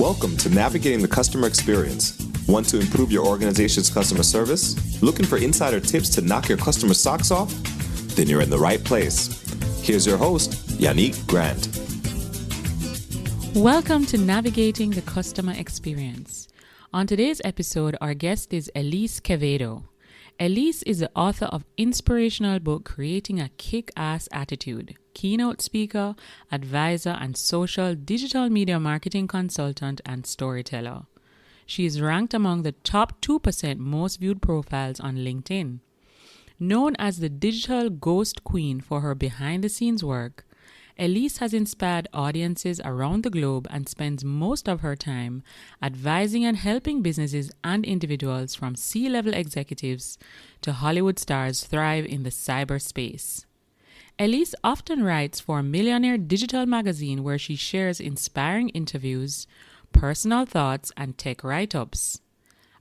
Welcome to Navigating the Customer Experience. Want to improve your organization's customer service? Looking for insider tips to knock your customer socks off? Then you're in the right place. Here's your host, Yannick Grant. Welcome to Navigating the Customer Experience. On today's episode, our guest is Elise Quevedo. Elise is the author of inspirational book Creating a Kick-Ass Attitude, keynote speaker, advisor, and social digital media marketing consultant and storyteller. She is ranked among the top 2% most viewed profiles on LinkedIn. Known as the digital ghost queen for her behind-the-scenes work, Elise has inspired audiences around the globe and spends most of her time advising and helping businesses and individuals from C-level executives to Hollywood stars thrive in the cyberspace. Elise often writes for Millionaire Digital magazine, where she shares inspiring interviews, personal thoughts, and tech write-ups.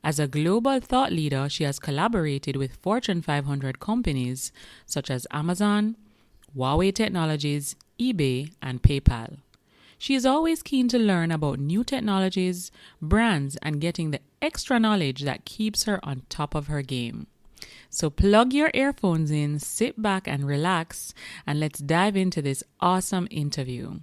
As a global thought leader, she has collaborated with Fortune 500 companies such as Amazon, Huawei Technologies, eBay, and PayPal. She is always keen to learn about new technologies, brands, and getting the extra knowledge that keeps her on top of her game. So plug your earphones in, sit back and relax, and let's dive into this awesome interview.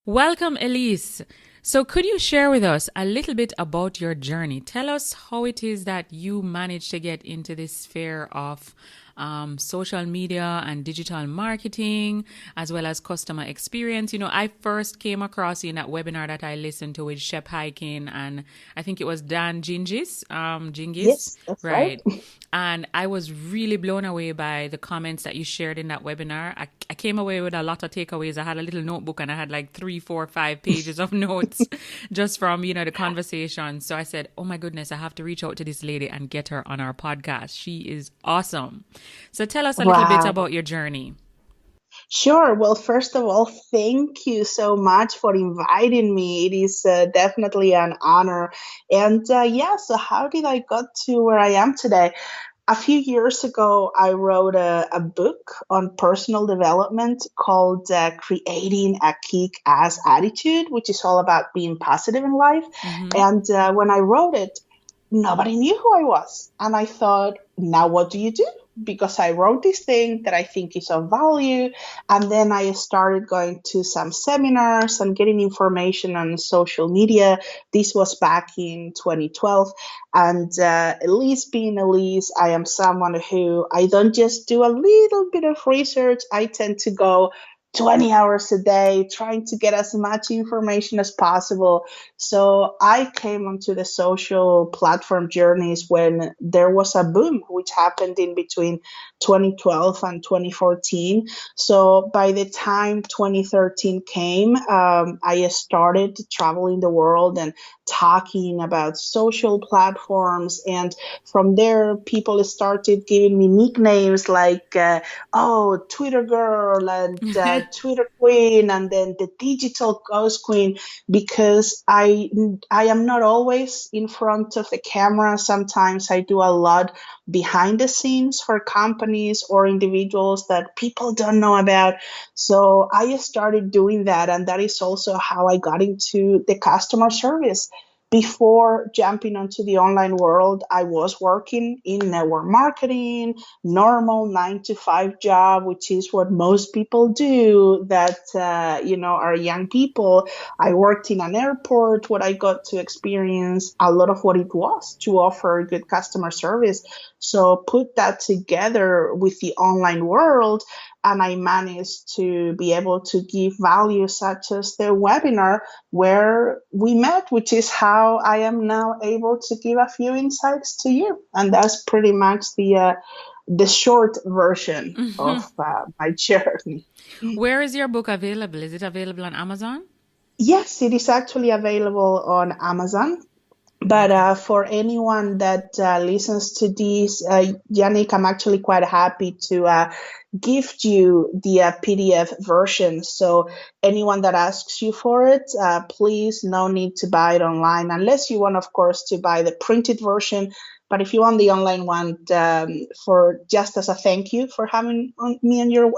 Welcome, Elise. So could you share with us a little bit about your journey? Tell us how it is that you managed to get into this sphere of social media and digital marketing, as well as customer experience. You know, I first came across you in that webinar that I listened to with Shep Hykin, and I think it was Dan Jingis. Yes, that's right. And I was really blown away by the comments that you shared in that webinar. I came away with a lot of takeaways. I had a little notebook and I had like 3, 4, 5 pages of notes just from, the conversation. So I said, oh my goodness, I have to reach out to this lady and get her on our podcast. She is awesome. So tell us a little bit about your journey. Sure. Well, first of all, thank you so much for inviting me. It is definitely an honor. And so how did I got to where I am today? A few years ago, I wrote a book on personal development called Creating a Kick-Ass Attitude, which is all about being positive in life. Mm-hmm. And when I wrote it, nobody knew who I was. And I thought, now what do you do? Because I wrote this thing that I think is of value. And then I started going to some seminars and getting information on social media. This was back in 2012. And Elise being Elise, I am someone who I don't just do a little bit of research. I tend to go 20 hours a day trying to get as much information as possible. So I came onto the social platform journeys when there was a boom, which happened in between 2012 and 2014. So by the time 2013 came, I started traveling the world and talking about social platforms. And from there, people started giving me nicknames like, Twitter girl and Twitter queen, and then the digital ghost queen, because I am not always in front of the camera. Sometimes I do a lot behind the scenes for companies or individuals that people don't know about. So I started doing that, and that is also how I got into the customer service. Before jumping onto the online world, I was working in network marketing, normal 9-to-5 job, which is what most people do that, are young people. I worked in an airport where I got to experience a lot of what it was to offer good customer service. So put that together with the online world, and I managed to be able to give value such as the webinar where we met, which is how I am now able to give a few insights to you. And that's pretty much the short version of my journey. Where is your book available? Is it available on Amazon? Yes, it is actually available on Amazon. But for anyone that listens to this, Yannick, I'm actually quite happy to gift you the PDF version. So anyone that asks you for it, please, no need to buy it online, unless you want, of course, to buy the printed version. But if you want the online one, for just as a thank you for having me on your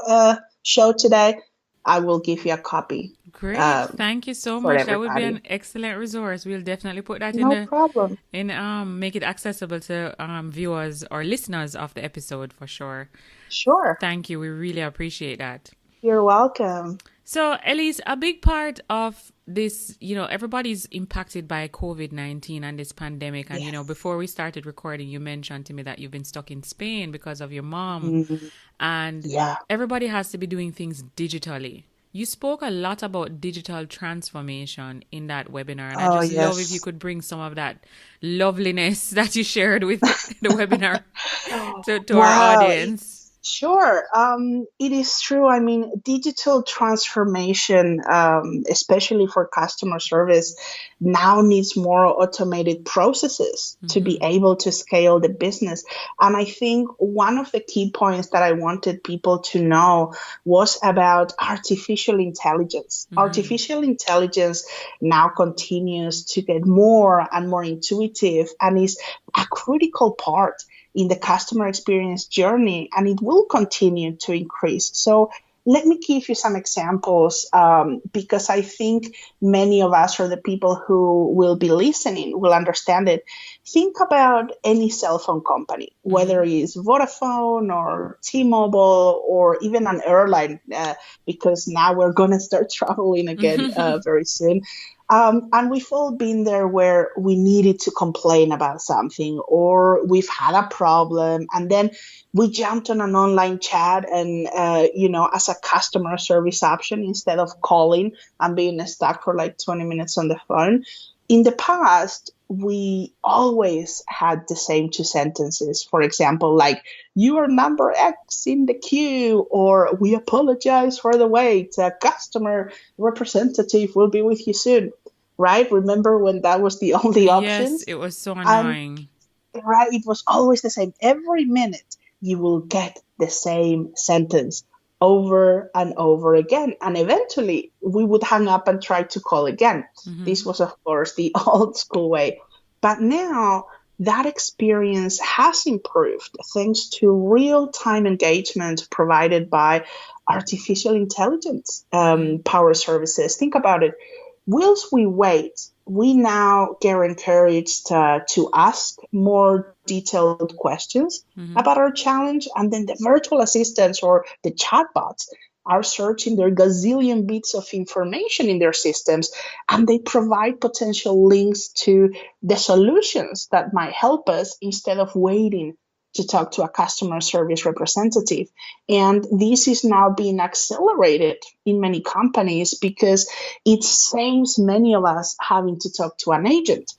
show today, I will give you a copy. Great. Thank you so for much. That would be an everybody. excellent resource. We'll definitely put that in No problem. make it accessible to viewers or listeners of the episode for sure. Sure. Thank you. We really appreciate that. You're welcome. So, Elise, a big part of this, everybody's impacted by COVID-19 and this pandemic. And, Yes. before we started recording, you mentioned to me that you've been stuck in Spain because of your mom. Mhm. And Yeah. everybody has to be doing things digitally. You spoke a lot about digital transformation in that webinar. And I Oh, just love if you yes. could bring some of that loveliness that you shared with the webinar to our Wow. audience. Sure. It is true. I mean, digital transformation, especially for customer service, now needs more automated processes to be able to scale the business. And I think one of the key points that I wanted people to know was about artificial intelligence. Artificial intelligence now continues to get more and more intuitive and is a critical part in the customer experience journey, and it will continue to increase. So let me give you some examples because I think many of us or the people who will be listening will understand it. Think about any cell phone company, whether it's Vodafone or T-Mobile or even an airline, because now we're going to start traveling again very soon. And we've all been there where we needed to complain about something or we've had a problem and then we jumped on an online chat and, as a customer service option instead of calling and being stuck for like 20 minutes on the phone. In the past, we always had the same two sentences. For example, like, you are number X in the queue, or we apologize for the wait. A customer representative will be with you soon. Right? Remember when that was the only Yes, options? it was so And annoying. right, it was always the same. Every minute you will get the same sentence over and over again. And eventually we would hang up and try to call again. This was, of course, the old school way. But now that experience has improved thanks to real-time engagement provided by artificial intelligence power services. Think about it. Whilst we wait, we now get encouraged to ask more detailed questions about our challenge, and then the virtual assistants or the chatbots are searching their gazillion bits of information in their systems, and they provide potential links to the solutions that might help us instead of waiting to talk to a customer service representative. And this is now being accelerated in many companies because it saves many of us having to talk to an agent,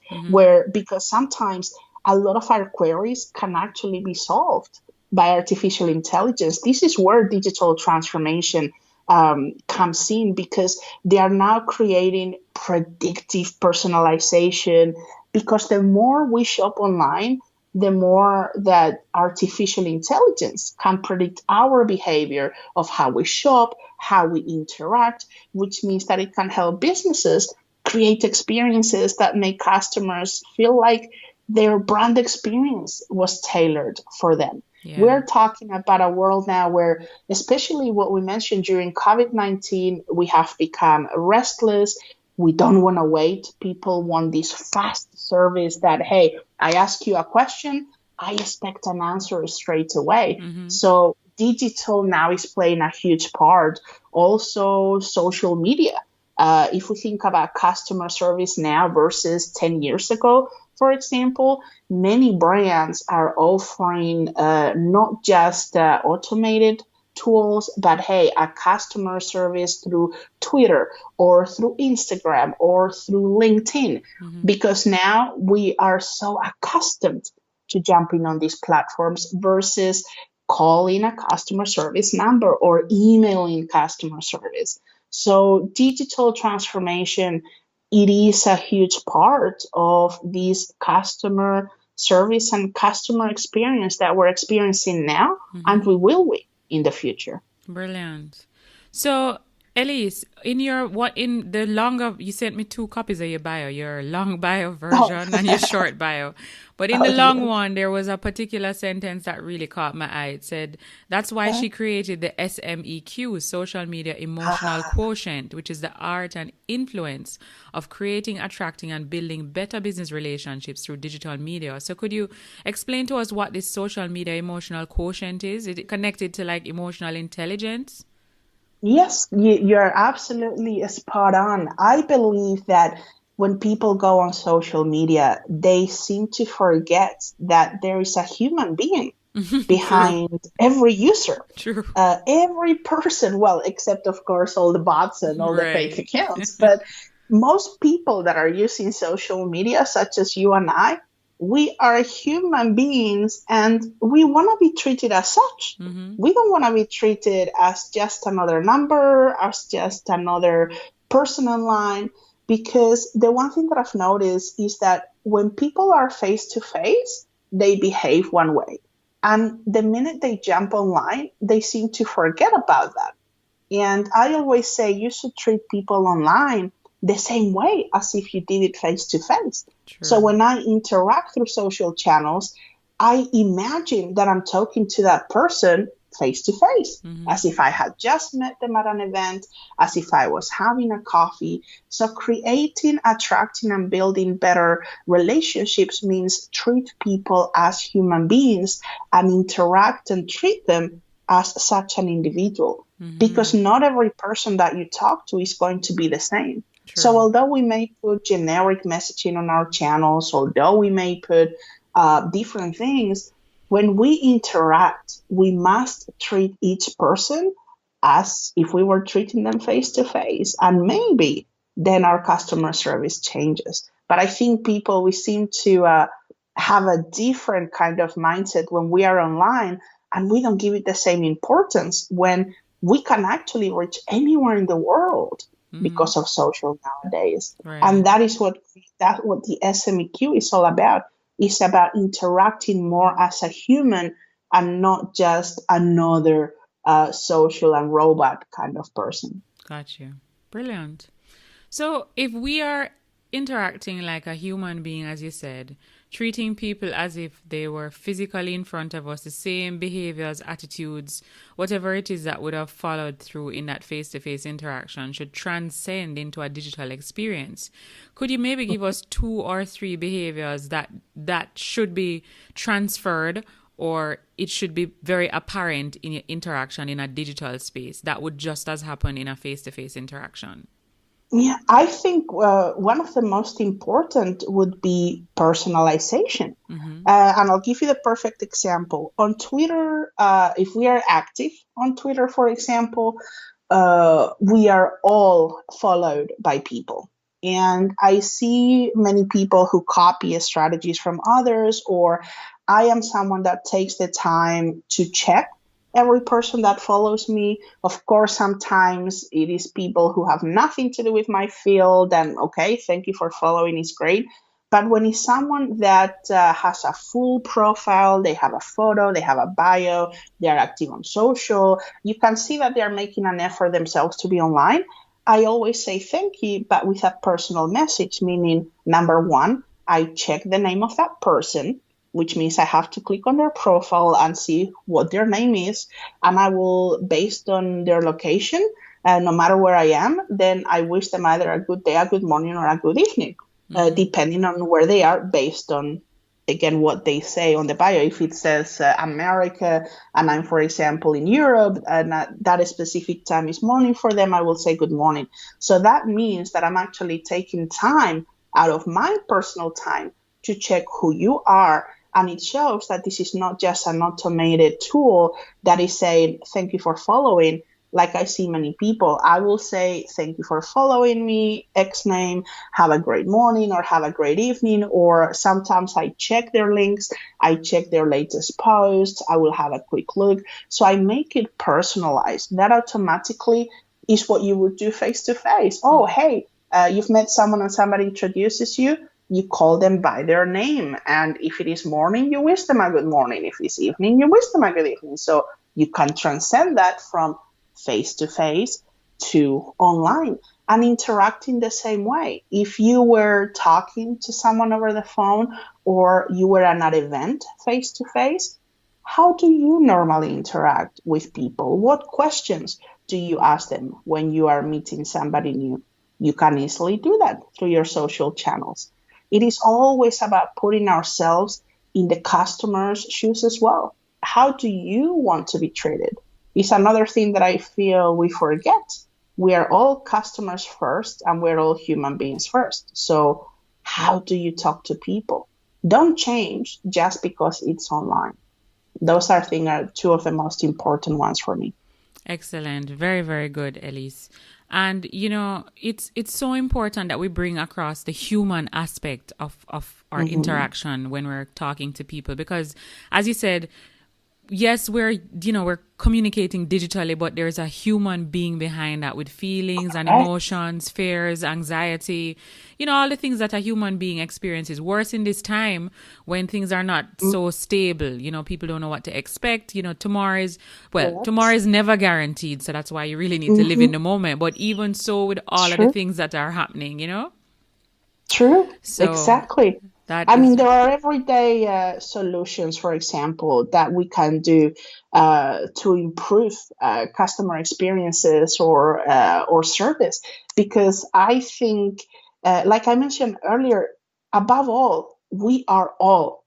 because sometimes a lot of our queries can actually be solved by artificial intelligence. This is where digital transformation comes in, because they are now creating predictive personalization, because the more we shop online, the more that artificial intelligence can predict our behavior of how we shop, how we interact, which means that it can help businesses create experiences that make customers feel like their brand experience was tailored for them. Yeah. We're talking about a world now where, especially what we mentioned during COVID-19, we have become restless. We don't want to wait. People want this fast service that, hey, I ask you a question, I expect an answer straight away. So digital now is playing a huge part. Also, social media. If we think about customer service now versus 10 years ago, for example, many brands are offering not just automated tools, but hey, a customer service through Twitter or through Instagram or through LinkedIn, because now we are so accustomed to jumping on these platforms versus calling a customer service number or emailing customer service. So digital transformation, it is a huge part of this customer service and customer experience that we're experiencing now, and we will in the future. Brilliant. So, Elise, in the longer, you sent me 2 copies of your bio, your long bio Oh, version and your short bio. But in the oh long yes. one, there was a particular sentence that really caught my eye. It said, that's why Uh, she created the SMEQ, Social Media Emotional ah, Quotient, which is the art and influence of creating, attracting, and building better business relationships through digital media. So could you explain to us what this social media emotional quotient is? Is it connected to like emotional intelligence? yes, you're absolutely spot on. I believe that when people go on social media, they seem to forget that there is a human being True, behind every user. true. Every person, well, except of course all the bots and all the fake Right. accounts, but most people that are using social media, such as you and I, we are human beings and we want to be treated as such. Mm-hmm. We don't want to be treated as just another number, as just another person online. Because the one thing that I've noticed is that when people are face to face, they behave one way. And the minute they jump online, they seem to forget about that. And I always say you should treat people online the same way as if you did it face to face. So True. when I interact through social channels, I imagine that I'm talking to that person face to face, Mm-hmm. as if I had just met them at an event, as if I was having a coffee. So creating, attracting, and building better relationships means treat people as human beings and interact and treat them as such an individual, Mm-hmm. because not every person that you talk to is going to be the same. So, True. although we may put generic messaging on our channels, although we may put different things, when we interact, we must treat each person as if we were treating them face to face. And maybe then our customer service changes. But I think people, we seem to have a different kind of mindset when we are online, and we don't give it the same importance when we can actually reach anywhere in the world Mm-hmm. because of social nowadays. Right. And that what the SMEQ is all about. It's about interacting more as a human and not just another social and robot kind of person. Got you. Brilliant. So, if we are interacting like a human being, as you said, treating people as if they were physically in front of us, the same behaviors, attitudes, whatever it is that would have followed through in that face to face interaction should transcend into a digital experience. Could you maybe give us 2 or 3 behaviors that should be transferred, or it should be very apparent in your interaction in a digital space that would just as happen in a face to face interaction? Yeah, I think one of the most important would be personalization. Mm-hmm. And I'll give you the perfect example. On Twitter, if we are active on Twitter, for example, we are all followed by people. And I see many people who copy strategies from others, or I am someone that takes the time to check every person that follows me. Of course, sometimes it is people who have nothing to do with my field, and okay, thank you for following, it's great. But when it's someone that has a full profile, they have a photo, they have a bio, they are active on social, you can see that they are making an effort themselves to be online. I always say thank you, but with a personal message, meaning number one, I check the name of that person, which means I have to click on their profile and see what their name is. And I will, based on their location, no matter where I am, then I wish them either a good day, a good morning, or a good evening, Mm-hmm. depending on where they are, based on, again, what they say on the bio. If it says America and I'm, for example, in Europe, and that specific time is morning for them, I will say good morning. So that means that I'm actually taking time out of my personal time to check who you are. And it shows that this is not just an automated tool that is saying, thank you for following. Like I see many people, I will say, thank you for following me, X name, have a great morning or have a great evening. Or sometimes I check their links, I check their latest posts, I will have a quick look. So I make it personalized. That automatically is what you would do face to face. Oh, hey, you've met someone and somebody introduces you. You call them by their name. And if it is morning, you wish them a good morning. If it's evening, you wish them a good evening. So you can transcend that from face to face to online and interacting the same way. If you were talking to someone over the phone or you were at an event face to face, how do you normally interact with people? What questions do you ask them when you are meeting somebody new? You can easily do that through your social channels. It is always about putting ourselves in the customer's shoes as well. How do you want to be treated? It's another thing that I feel we forget. We are all customers first and we're all human beings first. So, how do you talk to people? Don't change just because it's online. Those are, I think, are two of the most important ones for me. Excellent. Very, very good, Elise. And it's so important that we bring across the human aspect of our interaction when we're talking to people, because as you said, yes, we're communicating digitally, but there's a human being behind that with feelings and emotions, fears, anxiety, all the things that a human being experiences. Worse in this time when things are not so stable, people don't know what to expect. Tomorrow is never guaranteed. So that's why you really need to live in the moment. But even so, with all of the things that are happening, True. So exactly. There are everyday solutions, for example, that we can do to improve customer experiences or service. Because I think, like I mentioned earlier, above all, we are all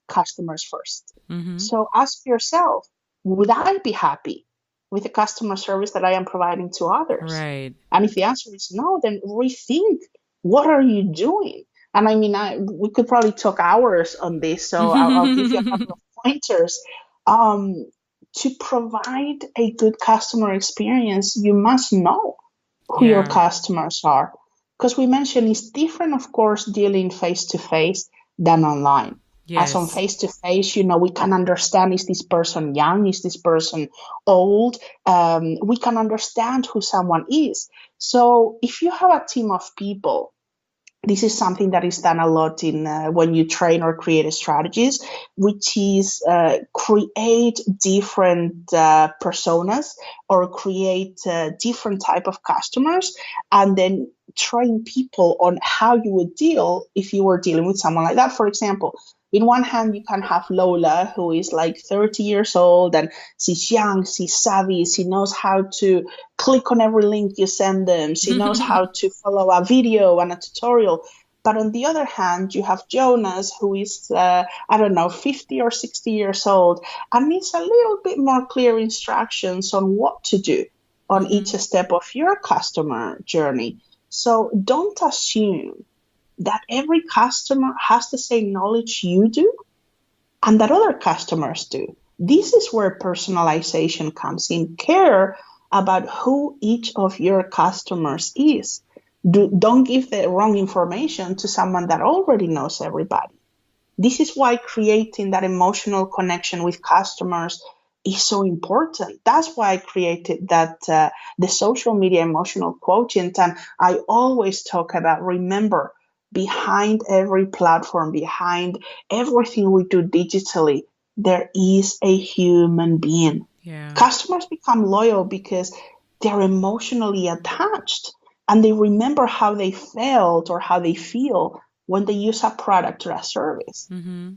customers first. So ask yourself, would I be happy with the customer service that I am providing to others? Right. And if the answer is no, then rethink, what are you doing? And we could probably talk hours on this, so I'll give you a couple of pointers. To provide a good customer experience, you must know who your customers are. Because we mentioned it's different, of course, dealing face to face than online. Yes. As on face to face, we can understand, is this person young? Is this person old? We can understand who someone is. So if you have a team of people, this is something that is done a lot in when you train or create strategies, which is create different personas or create different type of customers, and then train people on how you would deal if you were dealing with someone like that. For example, in one hand, you can have Lola, who is like 30 years old, and she's young, she's savvy, she knows how to click on every link you send them, she knows how to follow a video and a tutorial. But on the other hand, you have Jonas, who is, 50 or 60 years old, and needs a little bit more clear instructions on what to do on each step of your customer journey. So don't assume that every customer has the same knowledge you do and that other customers do. This is where personalization comes in. Care about who each of your customers is. Don't give the wrong information to someone that already knows everybody. This is why creating that emotional connection with customers is so important. That's why I created that the social media emotional quotient. And I always talk about, remember, behind every platform, behind everything we do digitally, there is a human being. Yeah. Customers become loyal because they're emotionally attached and they remember how they felt or how they feel when they use a product or a service.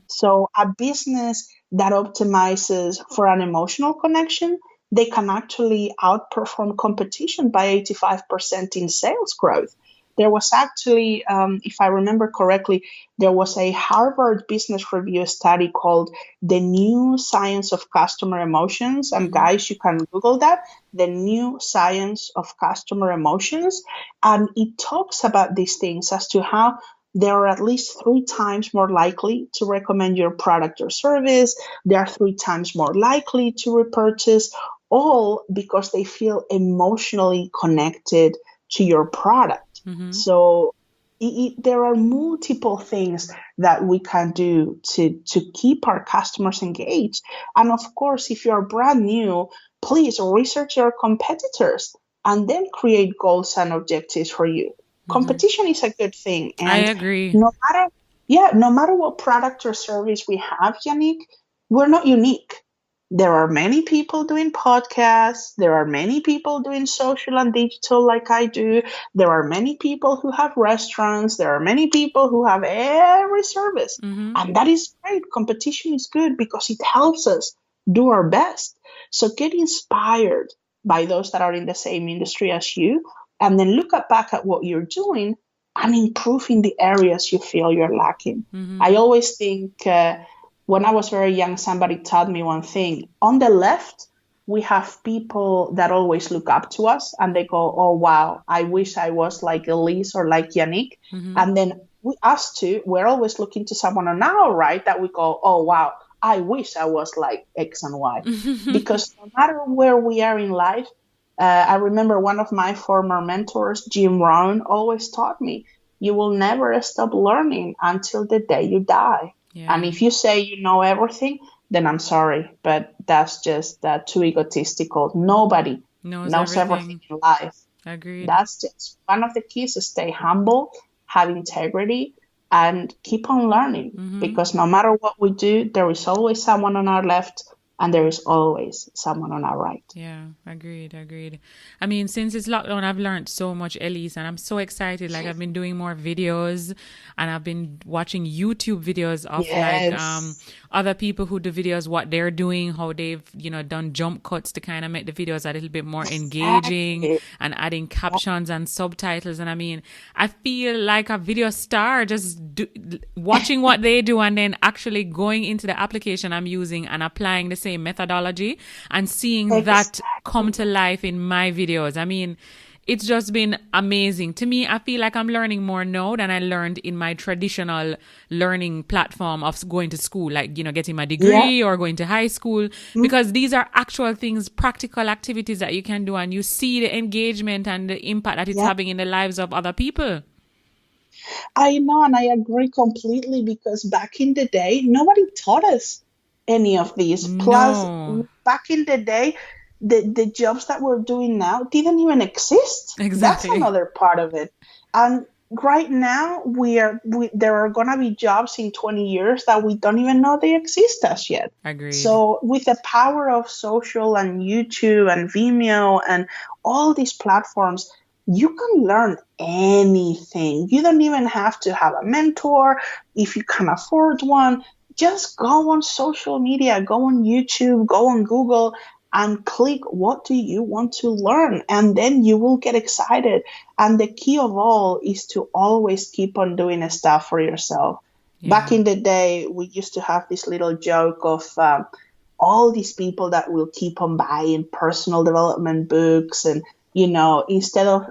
So a business that optimizes for an emotional connection, they can actually outperform competition by 85% in sales growth. There was actually, if I remember correctly, there was a Harvard Business Review study called The New Science of Customer Emotions. And guys, you can Google that, The New Science of Customer Emotions. And it talks about these things as to how they are at least 3 times more likely to recommend your product or service. They are 3 times more likely to repurchase, all because they feel emotionally connected to your product. So there are multiple things that we can do to keep our customers engaged. And of course, if you're brand new, please research your competitors and then create goals and objectives for you. Competition is a good thing. And I agree. No matter what product or service we have, Yannick, we're not unique. There are many people doing podcasts. There are many people doing social and digital like I do. There are many people who have restaurants. There are many people who have every service. Mm-hmm. And that is great. Competition is good because it helps us do our best. So get inspired by those that are in the same industry as you, and then look back at what you're doing and improve in the areas you feel you're lacking. I Mm-hmm. always think, when I was very young, somebody taught me one thing. On the left, we have people that always look up to us and they go, oh, wow, I wish I was like Elise or like Yannick. Mm-hmm. And then us two, we're always looking to someone on our right that we go, oh, wow, I wish I was like X and Y. Because no matter where we are in life, I remember one of my former mentors, Jim Rohn, always taught me, you will never stop learning until the day you die. And Yeah. if you say you know everything, then I'm sorry, but that's just too egotistical. Nobody Knows knows everything everything. in life. Agreed. That's just one of the keys: to stay humble, have integrity, and keep on learning. Mm-hmm. Because no matter what we do, there is always someone on our left and there is always someone on our right. Yeah, agreed, agreed. I mean, since it's lockdown, I've learned so much, Elise, and I'm so excited. Like, I've been doing more videos, and I've been watching YouTube videos of like Yes, other people who do videos, what they're doing, how they've done jump cuts to kind of make the videos a little bit more engaging, exactly. and adding captions and subtitles. And I mean, I feel like a video star just watching what they do and then actually going into the application I'm using and applying the same methodology and seeing that come to life in my videos. I mean, it's just been amazing. To me, I feel like I'm learning more now than I learned in my traditional learning platform of going to school, like, getting my Yeah. degree or going to high school, because these are actual things, practical activities that you can do, and you see the engagement and the impact that it's Yeah. having in the lives of other people. I know, and I agree completely because back in the day, nobody taught us any of these. Plus, No, back in the day, the jobs that we're doing now didn't even exist. That's exactly. another part of it. And right now, there are gonna be jobs in 20 years that we don't even know they exist as yet. Agreed. So, with the power of social and YouTube and Vimeo and all these platforms, you can learn anything. You don't even have to have a mentor if you can afford one. Just go on social media, go on YouTube, go on Google, and click what do you want to learn, and then you will get excited. And the key of all is to always keep on doing stuff for yourself. Back Yeah. in the day, we used to have this little joke of all these people that will keep on buying personal development books, and instead of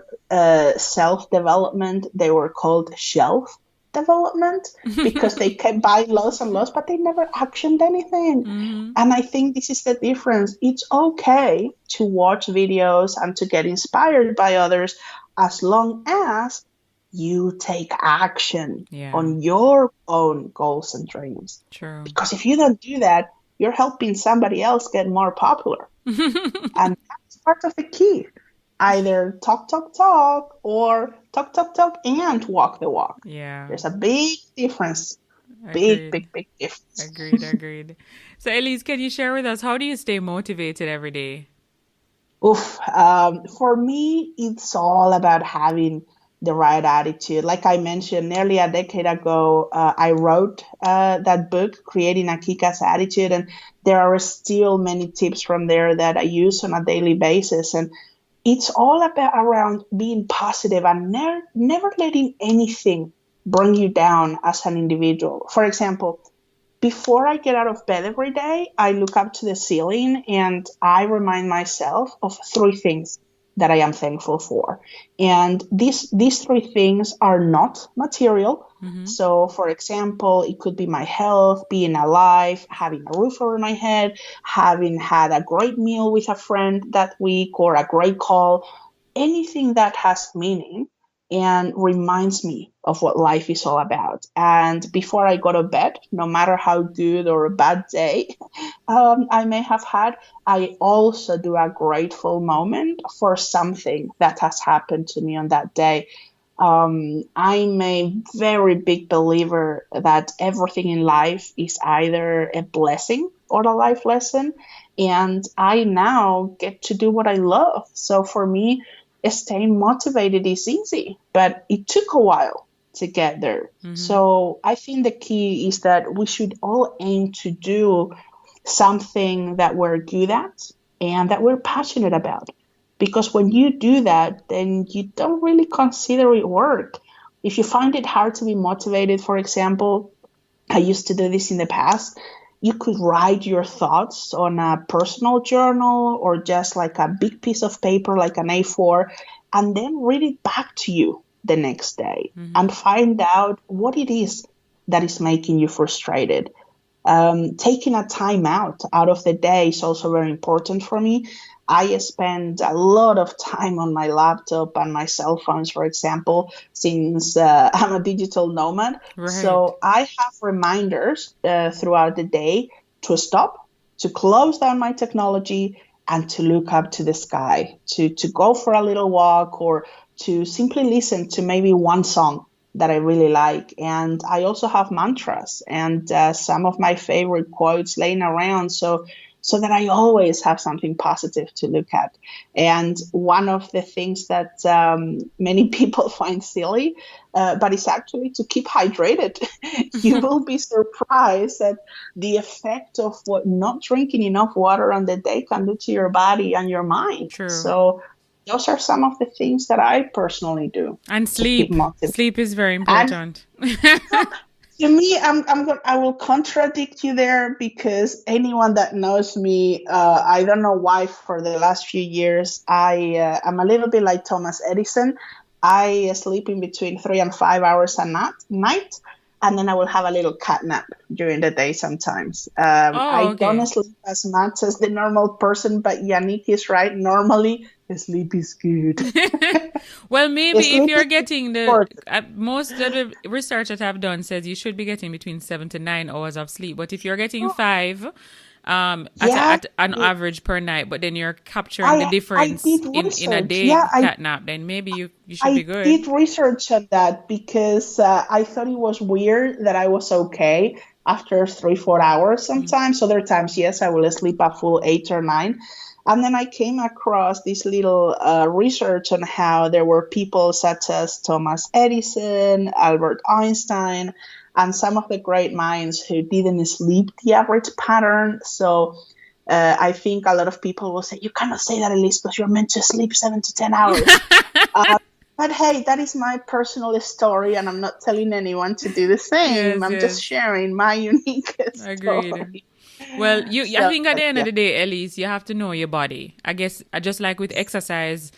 self development, they were called shelf development because they kept buying lots and lots, but they never actioned anything. Mm-hmm. And I think this is the difference. It's okay to watch videos and to get inspired by others as long as you take action Yeah. on your own goals and dreams. True. Because if you don't do that, you're helping somebody else get more popular. And that's part of the key. Either talk, talk, talk, or talk, talk, talk, and walk the walk. Yeah. There's a big difference. Big, Agreed. big, big difference. Agreed. Agreed. So, Elise, can you share with us, how do you stay motivated every day? Oof. For me, it's all about having the right attitude. Like I mentioned, nearly a decade ago, I wrote that book, Creating a Kick-Ass Attitude, and there are still many tips from there that I use on a daily basis. And it's all about around being positive and never letting anything bring you down as an individual. For example, before I get out of bed every day, I look up to the ceiling and I remind myself of three things that I am thankful for. And these three things are not material. Mm-hmm. So, for example, it could be my health, being alive, having a roof over my head, having had a great meal with a friend that week, or a great call, anything that has meaning and reminds me of what life is all about. And before I go to bed, no matter how good or a bad day I may have had, I also do a grateful moment for something that has happened to me on that day. I'm a very big believer that everything in life is either a blessing or a life lesson. And I now get to do what I love. So for me, staying motivated is easy, but it took a while to get there. So I think the key is that we should all aim to do something that we're good at and that we're passionate about. Because when you do that, then you don't really consider it work. If you find it hard to be motivated, for example, I used to do this in the past. You could write your thoughts on a personal journal or just like a big piece of paper, like an A4, and then read it back to you the next day and find out what it is that is making you frustrated. Taking a time out of the day is also very important for me. I spend a lot of time on my laptop and my cell phones, for example, since I'm a digital nomad. Right. So I have reminders throughout the day to stop, to close down my technology, and to look up to the sky, to go for a little walk, or to simply listen to maybe one song that I really like. And I also have mantras and some of my favorite quotes laying around, so that I always have something positive to look at. And one of the things that many people find silly, but it's actually to keep hydrated. You will be surprised at the effect of what not drinking enough water on the day can do to your body and your mind. True. So those are some of the things that I personally do. And sleep. Sleep is very important. To me, I will contradict you there, because anyone that knows me, I don't know why for the last few years, I'm a little bit like Thomas Edison. I sleep in between 3 and 5 hours a night, and then I will have a little cat nap during the day sometimes. I don't sleep as much as the normal person, but Yannick is right. Normally, sleep is good. Well, maybe if you're getting most of the research that I've done says you should be getting between 7 to 9 hours of sleep. But if you're getting 5 at an average per night, but then you're capturing the difference in a day cat nap, then maybe you should be good. I did research on that because I thought it was weird that I was okay after 3-4 hours sometimes. Other times, yes, I will sleep a full 8 or 9. And then I came across this little research on how there were people such as Thomas Edison, Albert Einstein, and some of the great minds who didn't sleep the average pattern. So I think a lot of people will say, you cannot say that, Elise, because you're meant to sleep 7 to 10 hours. But hey, that is my personal story, and I'm not telling anyone to do the same. I'm just sharing my unique story. Agreed. Well, I think at the end of the day, Elise, you have to know your body. I guess just like with exercise,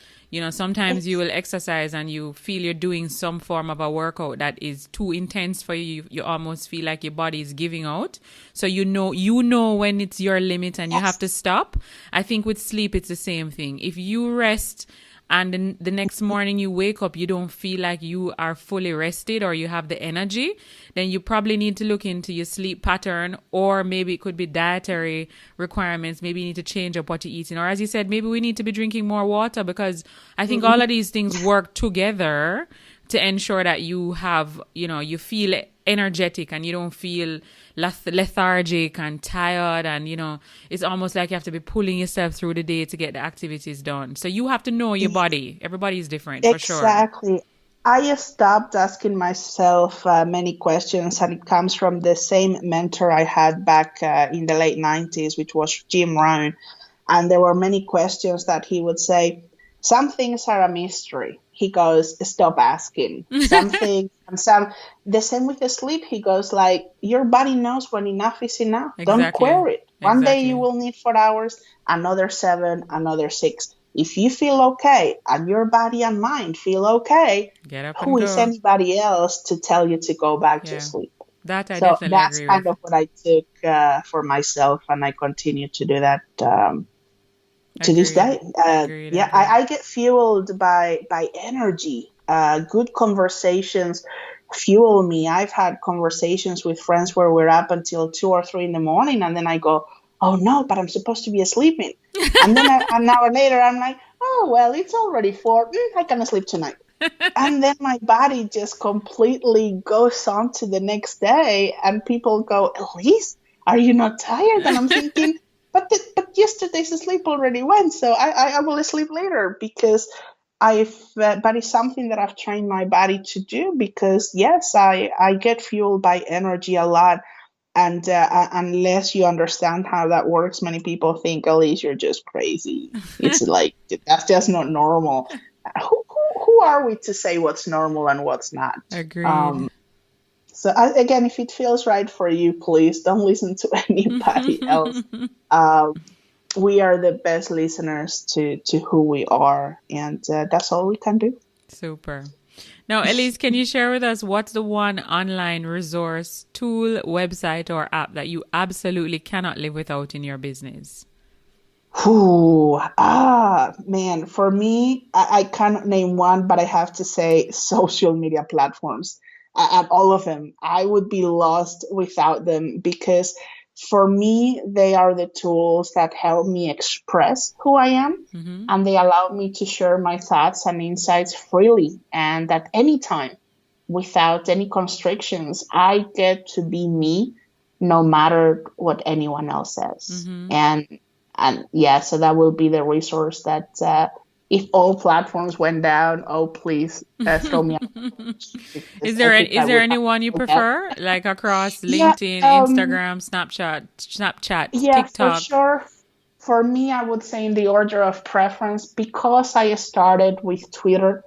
sometimes you will exercise and you feel you're doing some form of a workout that is too intense for you. You almost feel like your body is giving out. So you know when it's your limit and you have to stop. I think with sleep, it's the same thing. If you rest and then the next morning you wake up, you don't feel like you are fully rested or you have the energy, then you probably need to look into your sleep pattern, or maybe it could be dietary requirements. Maybe you need to change up what you're eating. Or as you said, maybe we need to be drinking more water, because I think all of these things work together to ensure that you have, you feel energetic and you don't feel lethargic and tired, and it's almost like you have to be pulling yourself through the day to get the activities done. So you have to know your body. Everybody is different, for sure. Exactly. I stopped asking myself many questions, and it comes from the same mentor I had back in the late 90s, which was Jim Rohn. And there were many questions that he would say, some things are a mystery. He goes, stop asking. The same with the sleep. He goes like, your body knows when enough is enough. Exactly. Don't query it. One day you will need 4 hours, another 7, another 6. If you feel okay and your body and mind feel okay, get up who is anybody else to tell you to go back to sleep? That I definitely agree with. That's kind of what I took for myself, and I continue to do that to this day. I get fueled by energy. Good conversations fuel me. I've had conversations with friends where we're up until 2 or 3 in the morning, and then I go, oh no, but I'm supposed to be sleeping. And then an hour later, I'm like, oh, well, it's already 4. I can sleep tonight. And then my body just completely goes on to the next day, and people go, Elise, Are you not tired? And I'm thinking, but yesterday's sleep already went, so I will sleep later because but it's something that I've trained my body to do because yes, I get fueled by energy a lot. And unless you understand how that works, many people think, Elise, you're just crazy. It's like, that's just not normal. Who are we to say what's normal and what's not? Agreed. So again, if it feels right for you, please don't listen to anybody else. We are the best listeners to who we are, and that's all we can do. Super. Now, Elise, can you share with us what's the one online resource, tool, website, or app that you absolutely cannot live without in your business? Man, for me, I cannot name one, but I have to say social media platforms and all of them. I would be lost without them because for me, they are the tools that help me express who I am, and they allow me to share my thoughts and insights freely and at any time without any constrictions. I get to be me no matter what anyone else says. And yeah, so that will be the resource that if all platforms went down, oh, please throw me out. Is there anyone you prefer, like across LinkedIn, Instagram, Snapchat, yeah, for TikTok? sure. For me, I would say in the order of preference, because I started with Twitter.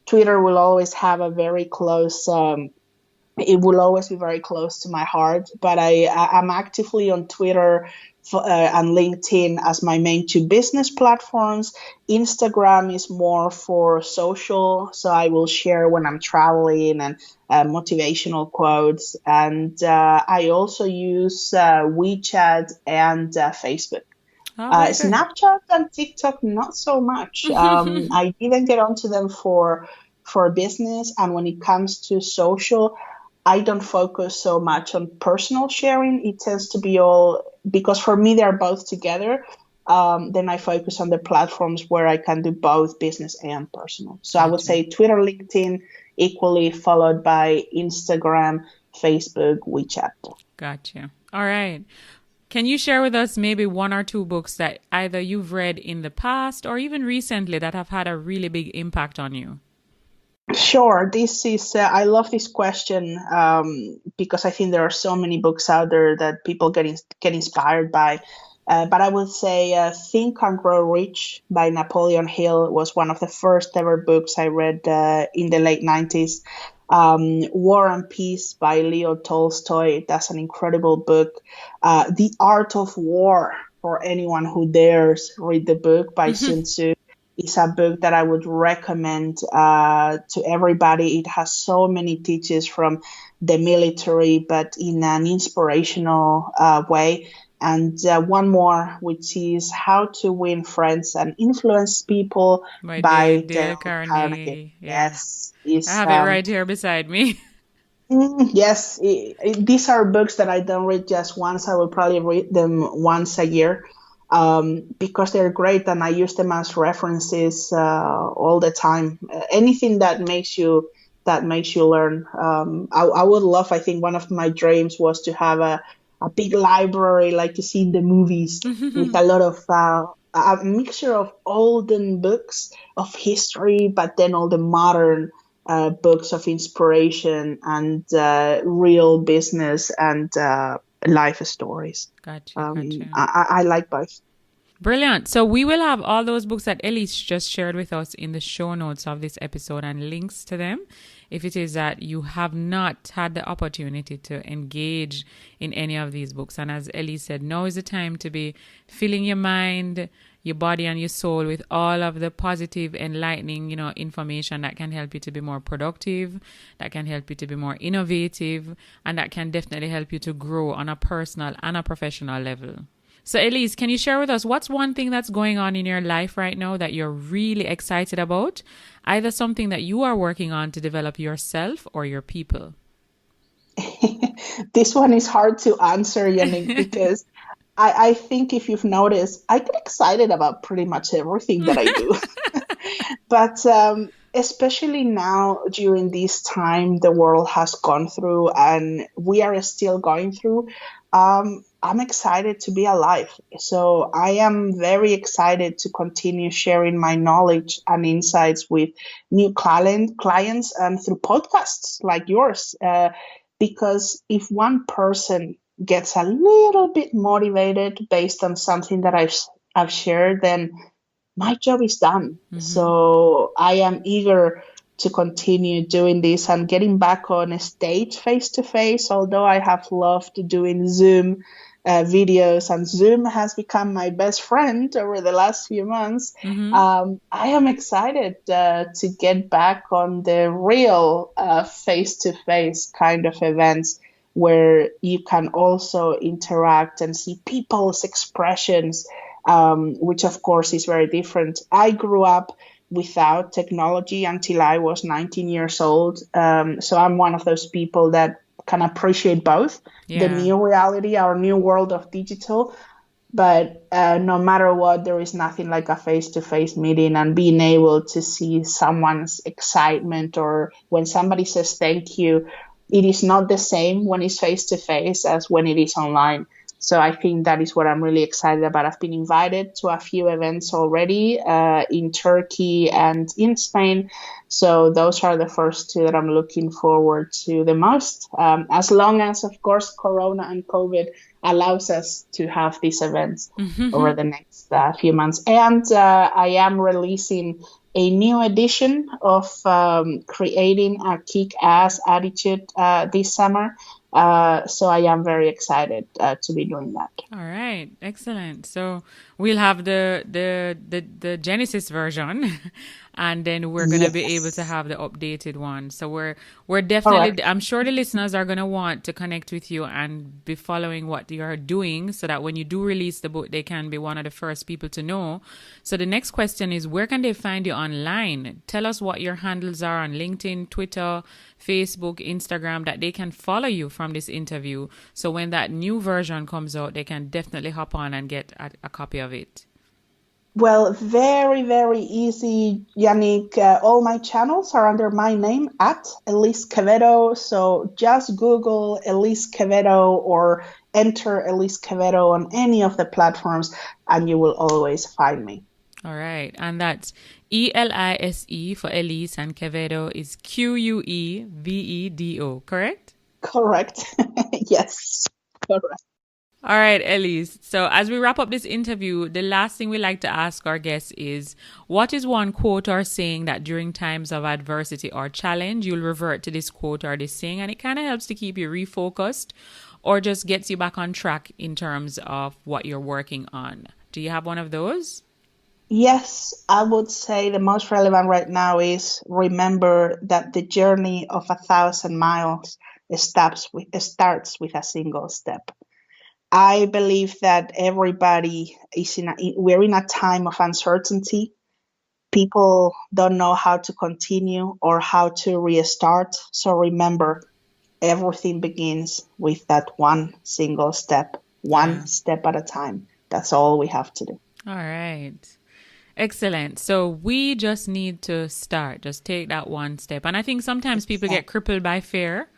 Twitter will always have a very close. It will always be very close to my heart. But I'm actively on Twitter and LinkedIn as my main two business platforms. Instagram is more for social, so I will share when I'm traveling and motivational quotes. And I also use WeChat and Facebook. Snapchat and TikTok, not so much. I didn't get onto them for business, and when it comes to social, I don't focus so much on personal sharing. It tends to be all, because for me they're both together. Then I focus on the platforms where I can do both business and personal. So I would say Twitter, LinkedIn, equally followed by Instagram, Facebook, WeChat. Gotcha. All right. Can you share with us maybe one or two books that either you've read in the past or even recently that have had a really big impact on you? Sure. This is, I love this question because I think there are so many books out there that people get inspired by. But I would say Think and Grow Rich by Napoleon Hill was one of the first ever books I read in the late 90s. War and Peace by Leo Tolstoy. That's an incredible book. The Art of War, for anyone who dares read the book, by Sun Tzu. It's a book that I would recommend to everybody. It has so many teachings from the military, but in an inspirational way. And one more, which is How to Win Friends and Influence People by Dale Carnegie. Yeah. Yes. I have it right here beside me. Yes. These are books that I don't read just once. I will probably read them once a year. Because they're great and I use them as references all the time. Anything that makes you learn. I would love, I think one of my dreams was to have a big library like you see in the movies with a lot of a mixture of olden books of history, but then all the modern books of inspiration and real business and life stories. Gotcha. I like both. Brilliant. So we will have all those books that Elise just shared with us in the show notes of this episode and links to them. If it is that you have not had the opportunity to engage in any of these books. And as Elise said, now is the time to be filling your mind, your body and your soul with all of the positive, enlightening, information that can help you to be more productive, that can help you to be more innovative, and that can definitely help you to grow on a personal and a professional level. So Elise, can you share with us what's one thing that's going on in your life right now that you're really excited about? Either something that you are working on to develop yourself or your people. This one is hard to answer, Yannick, because I think if you've noticed, I get excited about pretty much everything that I do. But especially now during this time the world has gone through and we are still going through, I'm excited to be alive. So I am very excited to continue sharing my knowledge and insights with new clients and through podcasts like yours. Because if one person gets a little bit motivated based on something that I've shared, then my job is done. So I am eager to continue doing this and getting back on a stage face to face, although I have loved doing Zoom videos, and Zoom has become my best friend over the last few months. I am excited to get back on the real face to face kind of events where you can also interact and see people's expressions, which of course is very different. I grew up without technology until I was 19 years old. So I'm one of those people that can appreciate both the new reality, our new world of digital. But no matter what, there is nothing like a face-to-face meeting and being able to see someone's excitement, or when somebody says thank you, it is not the same when it's face-to-face as when it is online. So I think that is what I'm really excited about. I've been invited to a few events already in Turkey and in Spain. So those are the first two that I'm looking forward to the most, as long as, of course, Corona and COVID allows us to have these events over the next few months. And I am releasing a new edition of Creating a Kick-Ass Attitude this summer. So I am very excited to be doing that. All right, excellent. So we'll have the Genesis version, and then we're going to be able to have the updated one. So we're definitely, I'm sure the listeners are going to want to connect with you and be following what you're doing, so that when you do release the book, they can be one of the first people to know. So the next question is, where can they find you online? Tell us what your handles are on LinkedIn, Twitter, Facebook, Instagram, that they can follow you from this interview. So when that new version comes out, they can definitely hop on and get a copy of it. Well, very, very easy, Yannick. All my channels are under my name, at Elise Quevedo. So just Google Elise Quevedo or enter Elise Quevedo on any of the platforms, and you will always find me. All right. And that's Elise for Elise, and Quevedo is Quevedo, correct? Correct. Yes, correct. All right, Elise. So as we wrap up this interview, the last thing we like to ask our guests is, what is one quote or saying that during times of adversity or challenge, you'll revert to this quote or this saying, and it kind of helps to keep you refocused or just gets you back on track in terms of what you're working on? Do you have one of those? Yes, I would say the most relevant right now is, remember that the journey of 1,000 miles starts with a single step. I believe that everybody is we're in a time of uncertainty. People don't know how to continue or how to restart. So remember, everything begins with that one single step, one step at a time. That's all we have to do. All right. Excellent. So we just need to start. Just take that one step. And I think sometimes people get crippled by fear.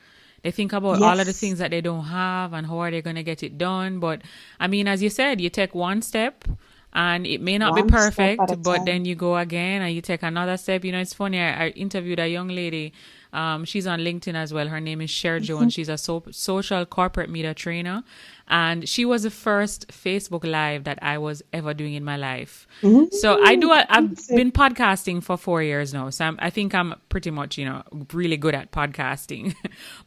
They think about all of the things that they don't have and how are they going to get it done. But I mean, as you said, you take one step and it may not be perfect, but then you go again and you take another step. You know, it's funny. I interviewed a young lady. She's on LinkedIn as well. Her name is Sherjo, and she's a social corporate media trainer. And she was the first Facebook Live that I was ever doing in my life. So I've been podcasting for 4 years now. So I think I'm pretty much, really good at podcasting.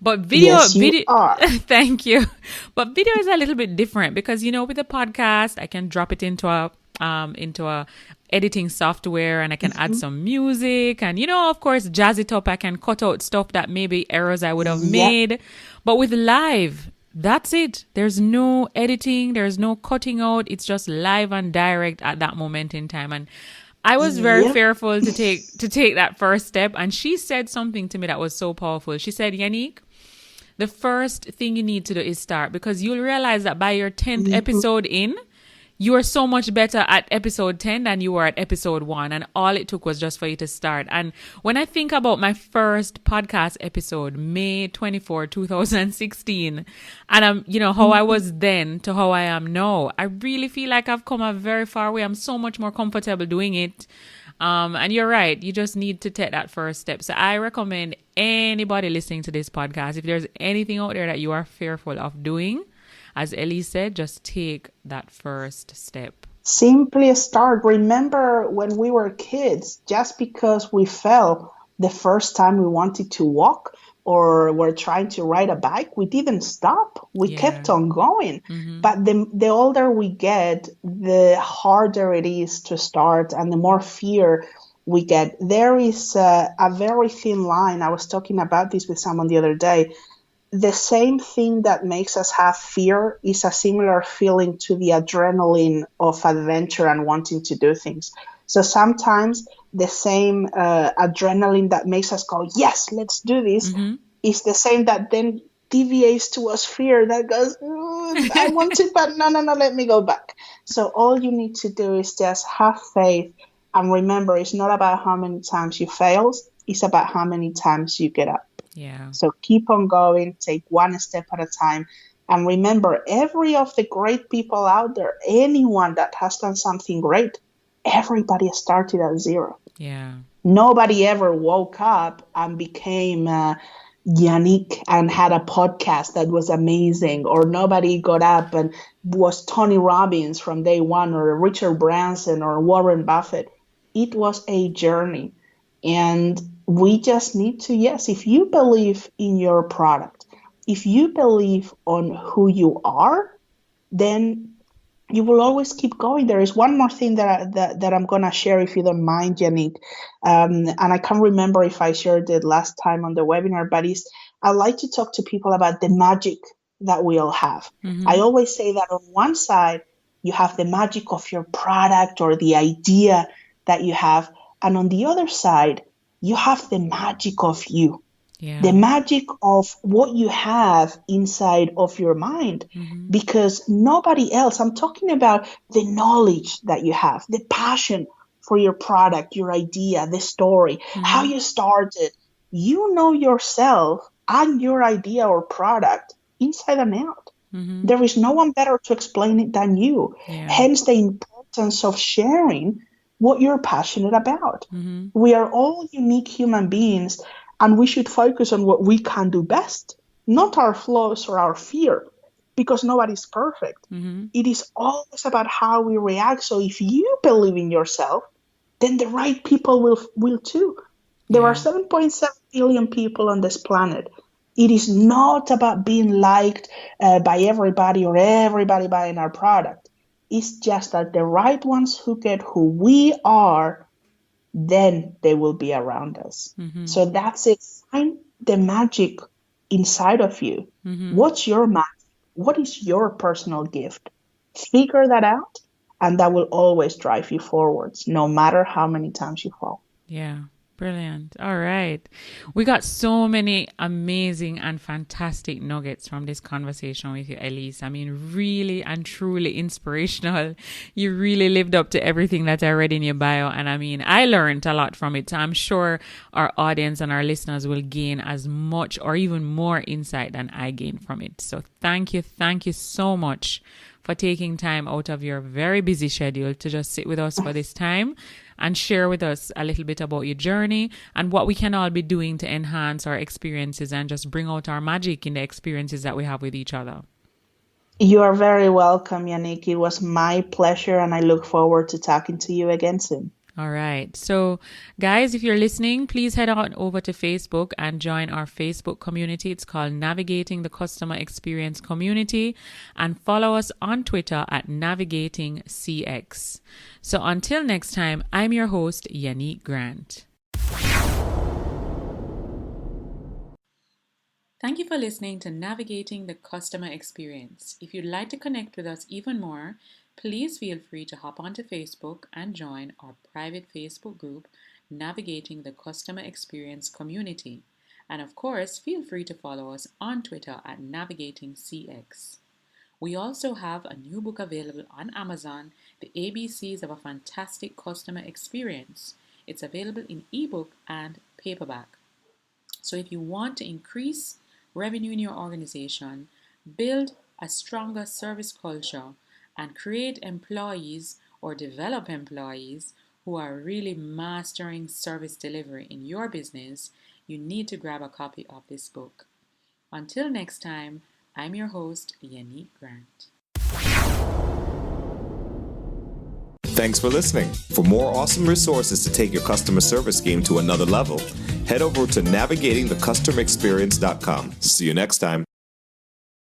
But video, thank you. But video is a little bit different because, with a podcast, I can drop it into a editing software, and I can add some music and, of course, jazz it up. I can cut out stuff that maybe errors I would have made. But with live, that's it. There's no editing. There's no cutting out. It's just live and direct at that moment in time. And I was very fearful to take that first step. And she said something to me that was so powerful. She said, Yannick, the first thing you need to do is start, because you'll realize that by your 10th episode in, you are so much better at episode 10 than you were at episode 1. And all it took was just for you to start. And when I think about my first podcast episode, May 24, 2016, and how I was then to how I am now, I really feel like I've come a very far way. I'm so much more comfortable doing it. And you're right. You just need to take that first step. So I recommend anybody listening to this podcast, if there's anything out there that you are fearful of doing, as Elise said, just take that first step. Simply start. Remember when we were kids, just because we fell the first time we wanted to walk or were trying to ride a bike, we didn't stop. We kept on going. But the older we get, the harder it is to start and the more fear we get. There is a very thin line. I was talking about this with someone the other day. The same thing that makes us have fear is a similar feeling to the adrenaline of adventure and wanting to do things. So sometimes the same adrenaline that makes us go, yes, let's do this, is the same that then deviates to us fear that goes, I want to, but no, let me go back. So all you need to do is just have faith and remember, it's not about how many times you fail, it's about how many times you get up. Yeah. So keep on going, take one step at a time. And remember, every of the great people out there, anyone that has done something great, everybody started at zero. Yeah. Nobody ever woke up and became Yannick and had a podcast that was amazing, or nobody got up and was Tony Robbins from day one, or Richard Branson or Warren Buffett. It was a journey. And we just need to, yes, if you believe in your product, if you believe on who you are, then you will always keep going. There is one more thing that I'm going to share, if you don't mind, Yannick. And I can't remember if I shared it last time on the webinar, but I like to talk to people about the magic that we all have. I always say that on one side, you have the magic of your product or the idea that you have. And on the other side, you have the magic of you. Yeah. The magic of what you have inside of your mind, because nobody else, I'm talking about the knowledge that you have, the passion for your product, your idea, the story, how you started. You know yourself and your idea or product inside and out. There is no one better to explain it than you. Yeah. Hence the importance of sharing what you're passionate about. We are all unique human beings, and we should focus on what we can do best, not our flaws or our fear, because nobody's perfect. It is always about how we react. So if you believe in yourself, then the right people will too. There are 7.7 billion people on this planet. It is not about being liked by everybody or everybody buying our product. It's just that the right ones who get who we are, then they will be around us. So that's it. Find the magic inside of you. What's your magic? What is your personal gift? Figure that out, and that will always drive you forwards, no matter how many times you fall. Yeah. Brilliant. All right. We got so many amazing and fantastic nuggets from this conversation with you, Elise. I mean, really and truly inspirational. You really lived up to everything that I read in your bio. And I mean, I learned a lot from it. So I'm sure our audience and our listeners will gain as much or even more insight than I gained from it. So thank you. Thank you so much for taking time out of your very busy schedule to just sit with us for this time and share with us a little bit about your journey and what we can all be doing to enhance our experiences and just bring out our magic in the experiences that we have with each other. You are very welcome, Yannick. It was my pleasure, and I look forward to talking to you again soon. All right. So, guys, if you're listening, please head on over to Facebook and join our Facebook community. It's called Navigating the Customer Experience Community, and follow us on Twitter at NavigatingCX. So until next time, I'm your host, Yannick Grant. Thank you for listening to Navigating the Customer Experience. If you'd like to connect with us even more, please feel free to hop onto Facebook and join our private Facebook group, Navigating the Customer Experience Community. And of course, feel free to follow us on Twitter at NavigatingCX. We also have a new book available on Amazon, The ABCs of a Fantastic Customer Experience. It's available in ebook and paperback. So if you want to increase revenue in your organization, build a stronger service culture, and create employees or develop employees who are really mastering service delivery in your business, you need to grab a copy of this book. Until next time, I'm your host, Yannick Grant. Thanks for listening. For more awesome resources to take your customer service game to another level, head over to navigatingthecustomerexperience.com. See you next time.